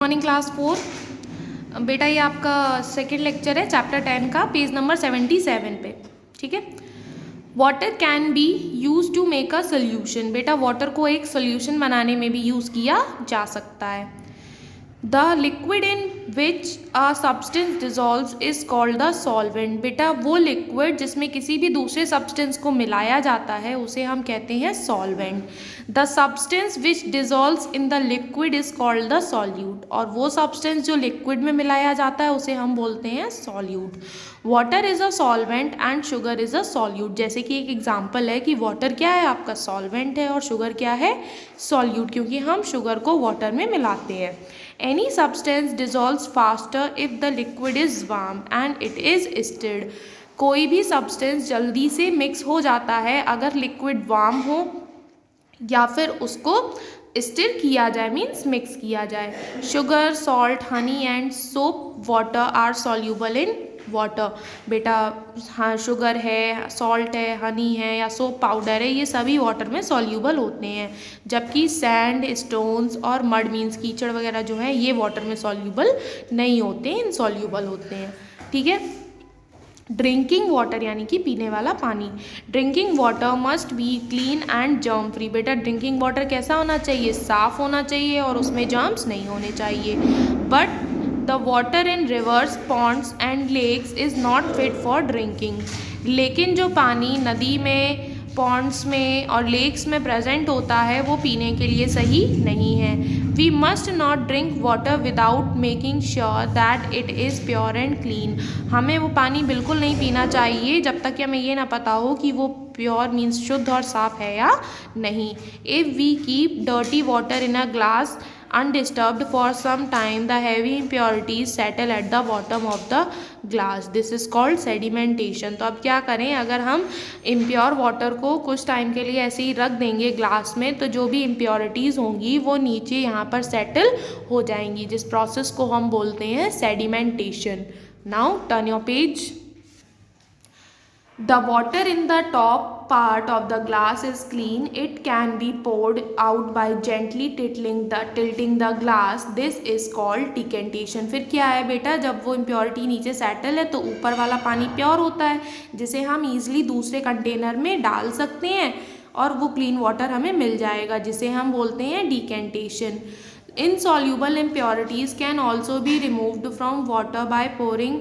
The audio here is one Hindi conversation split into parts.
Morning class 4। बेटा ये आपका सेकेंड लेक्चर है चैप्टर 10 का, पेज नंबर 77 पे। ठीक है। Water can be use to make a solution. बेटा वाटर को एक सोल्यूशन बनाने में भी यूज़ किया जा सकता है। The liquid in which a substance dissolves is called the solvent. बेटा वो लिक्विड जिसमें किसी भी दूसरे सब्सटेंस को मिलाया जाता है उसे हम कहते हैं solvent. The substance which dissolves in the liquid is called the solute. और वो सब्सटेंस जो लिक्विड में मिलाया जाता है उसे हम बोलते हैं solute. Water is a solvent and sugar is a solute. जैसे कि एक एग्जांपल है कि वाटर क्या है, आपका सॉल्वेंट है, और शुगर क्या है, सॉल्यूट, क्योंकि हम शुगर को वाटर में मिलाते हैं। Any substance dissolves faster if the liquid is warm and it is stirred। कोई भी सब्सटेंस जल्दी से मिक्स हो जाता है अगर लिक्विड वार्म हो या फिर उसको स्टिर किया जाए, मीन्स मिक्स किया जाए। Sugar, salt, honey and soap water are soluble in water. बेटा हाँ, शुगर है, सॉल्ट है, हनी है या सोप पाउडर है, ये सभी वाटर में सॉल्यूबल होते हैं। जबकि सैंड, स्टोन्स और मड मीन्स कीचड़ वगैरह जो है ये वाटर में सॉल्यूबल नहीं होते, इनसॉल्यूबल होते हैं। ठीक है। ड्रिंकिंग वाटर यानी कि पीने वाला पानी। Drinking water must be clean and germ free. बेटा ड्रिंकिंग वाटर कैसा होना चाहिए, साफ़ होना चाहिए और उसमें जर्म्स नहीं होने चाहिए। But the water in rivers, ponds and lakes is not fit for drinking. लेकिन जो पानी नदी में, पॉन्ड्स में और लेक्स में प्रेजेंट होता है वो पीने के लिए सही नहीं है। We must not drink water without making sure that it is pure and clean. हमें वो पानी बिल्कुल नहीं पीना चाहिए जब तक कि हमें ये ना पता हो कि वो प्योर मीन्स शुद्ध और साफ है या नहीं। If we keep dirty water in a glass undisturbed for some time, the heavy impurities settle at the bottom of the glass. This is called sedimentation। तो अब क्या करें, अगर हम इम्प्योर वाटर को कुछ टाइम के लिए ऐसे ही रख देंगे ग्लास में तो जो भी इम्प्योरिटीज़ होंगी वो नीचे यहाँ पर सेटल हो जाएंगी, जिस प्रोसेस को हम बोलते हैं sedimentation. Now turn your page. The water in the top part of the glass is clean. It can be poured out by gently tilting the glass. This is called decantation। फिर क्या है बेटा, जब वो इम्प्योरिटी नीचे सेटल है तो ऊपर वाला पानी प्योर होता है जिसे हम ईजिली दूसरे कंटेनर में डाल सकते हैं और वो क्लीन वाटर हमें मिल जाएगा, जिसे हम बोलते हैं decantation. Insoluble impurities can also be removed from water by pouring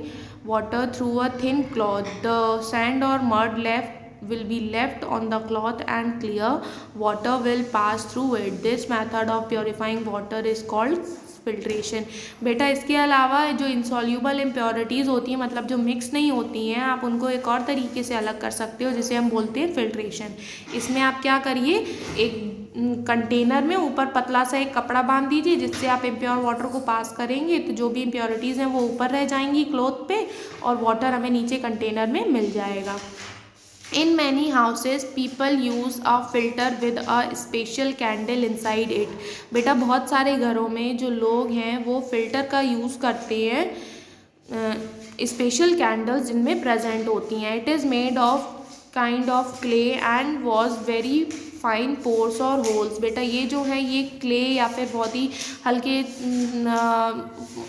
water through a thin cloth. The sand or mud left will be left on the cloth and clear water will pass through it. This method of purifying water is called filtration. बेटा इसके अलावा जो इंसॉल्यूबल इम्प्योरिटीज़ होती हैं, मतलब जो मिक्स नहीं होती हैं, आप उनको एक और तरीके से अलग कर सकते हो जिसे हम बोलते हैं फिल्ट्रेशन। इसमें आप क्या करिए, एक कंटेनर में ऊपर पतला सा एक कपड़ा बांध दीजिए जिससे आप इम्प्योर वाटर को पास करेंगे तो जो भी इम्प्योरिटीज़ हैं वो ऊपर रह जाएंगी क्लॉथ पे और वाटर हमें नीचे कंटेनर में मिल जाएगा। In many houses people use a filter with a special candle inside it। बेटा बहुत सारे घरों में जो लोग हैं वो फिल्टर का यूज़ करते हैं स्पेशल कैंडल्स जिनमें प्रेजेंट होती हैं। It is made of kind of clay and was very fine pores और होल्स। बेटा ये जो है ये क्ले या फिर बहुत ही हल्के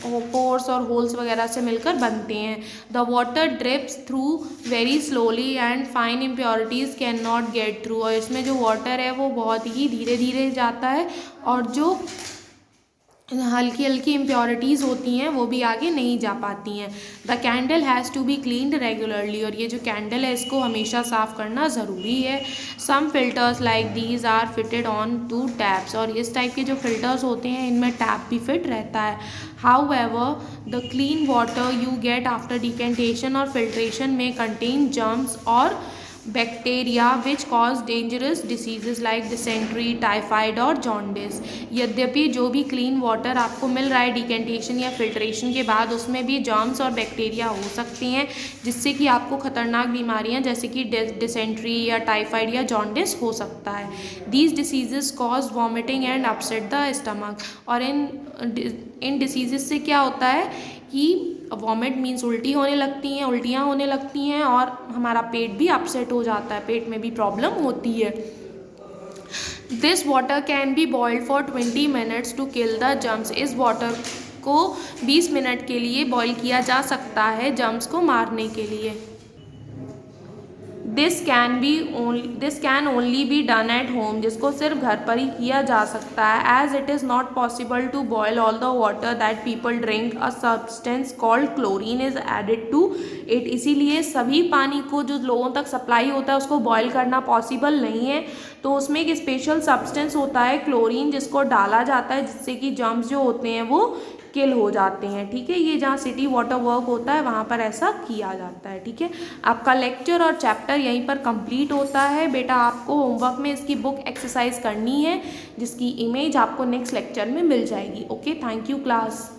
पोर्स और होल्स वगैरह से मिलकर बनते हैं। The water drips through very slowly and fine impurities can not get through. और इसमें जो वाटर है वो बहुत ही धीरे धीरे जाता है और जो हल्की हल्की इम्प्योरिटीज़ होती हैं वो भी आगे नहीं जा पाती हैं। The candle has to be cleaned regularly. और ये जो कैंडल है इसको हमेशा साफ़ करना ज़रूरी है। Some filters like these are fitted on to taps. और इस टाइप के जो फिल्टर्स होते हैं इनमें टैप भी फिट रहता है। However the clean water you get after decantation और फिल्ट्रेशन में कंटेन जर्म्स और bacteria which cause dangerous diseases like dysentery, typhoid और जॉन्डिस। यद्यपि जो भी क्लीन वाटर आपको मिल रहा है डिकेंटेशन या फिल्ट्रेशन के बाद उसमें भी जर्म्स और बैक्टीरिया हो सकती हैं जिससे कि आपको खतरनाक बीमारियां जैसे कि डिसेंट्री या टाइफाइड या जॉन्डिस हो सकता है। These diseases cause vomiting and upset the stomach. और इन डिसीजेज से क्या होता है कि वॉमिट मीन्स उल्टी होने लगती हैं, उल्टियाँ होने लगती हैं और हमारा पेट भी अपसेट हो जाता है, पेट में भी प्रॉब्लम होती है। This water can be boiled for 20 minutes to kill the germs. इस वाटर को 20 मिनट के लिए बॉईल किया जा सकता है जर्म्स को मारने के लिए। This can only be done at home, जिसको सिर्फ घर पर ही किया जा सकता है। As it is not possible to boil all the water that people drink, a substance called chlorine is added to it. इसीलिए सभी पानी को जो लोगों तक सप्लाई होता है उसको बॉयल करना पॉसिबल नहीं है, तो उसमें एक स्पेशल सब्सटेंस होता है क्लोरीन, जिसको डाला जाता है जिससे कि जर्म्स जो होते हैं वो किल हो जाते हैं। ठीक है, ये जहाँ सिटी वाटर वर्क होता है वहाँ पर ऐसा किया जाता है। ठीक है, आपका लेक्चर और चैप्टर यहीं पर कंप्लीट होता है। बेटा आपको होमवर्क में इसकी बुक एक्सरसाइज करनी है, जिसकी इमेज आपको नेक्स्ट लेक्चर में मिल जाएगी। Okay, thank you class.